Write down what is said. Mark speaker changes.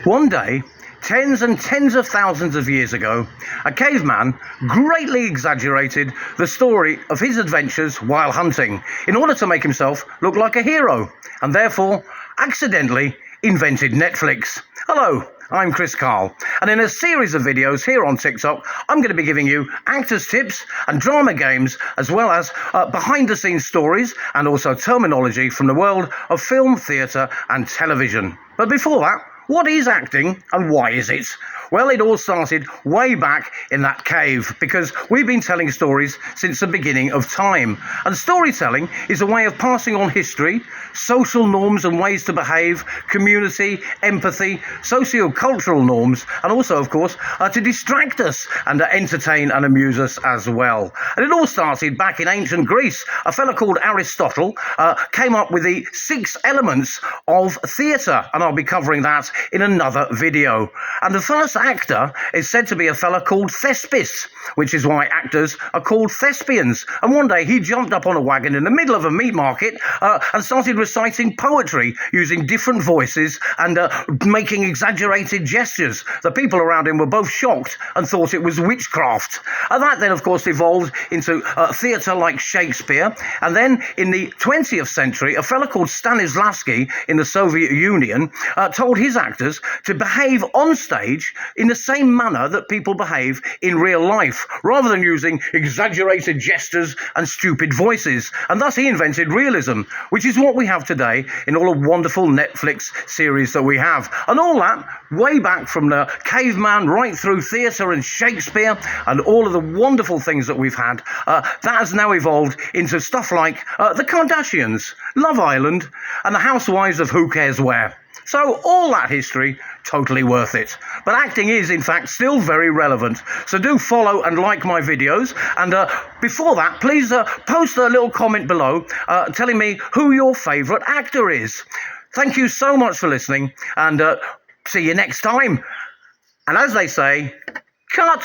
Speaker 1: One day, tens and tens of thousands of years ago, a caveman greatly exaggerated the story of his adventures while hunting in order to make himself look like a hero, and therefore accidentally invented Netflix. Hello, I'm Chris Carl, and in a series of videos here on TikTok, I'm going to be giving you actors tips and drama games, as well as behind-the-scenes stories and also terminology from the world of film, theatre and television. But before that, what is acting and why is it? Well, it all started way back in that cave, because we've been telling stories since the beginning of time. And storytelling is a way of passing on history, social norms and ways to behave, community, empathy, socio-cultural norms, and also, of course, to distract us and entertain and amuse us as well. And it all started back in ancient Greece. A fellow called Aristotle came up with the 6 elements of theatre, and I'll be covering that in another video. And the first actor is said to be a fella called Thespis, which is why actors are called thespians. And one day he jumped up on a wagon in the middle of a meat market and started reciting poetry using different voices and making exaggerated gestures. The people around him were both shocked and thought it was witchcraft. And that then, of course, evolved into theatre like Shakespeare. And then in the 20th century, a fella called Stanislavski in the Soviet Union told his actors to behave on stage in the same manner that people behave in real life, rather than using exaggerated gestures and stupid voices. And thus he invented realism, which is what we have today in all the wonderful Netflix series that we have. And all that way back from the caveman right through theatre and Shakespeare and all of the wonderful things that we've had, that has now evolved into stuff like the Kardashians, Love Island, and the Housewives of Who Cares Where. So all that history, totally worth it. But acting is, in fact, still very relevant. So do follow and like my videos. And before that, please post a little comment below telling me who your favourite actor is. Thank you so much for listening, and see you next time. And as they say, cut!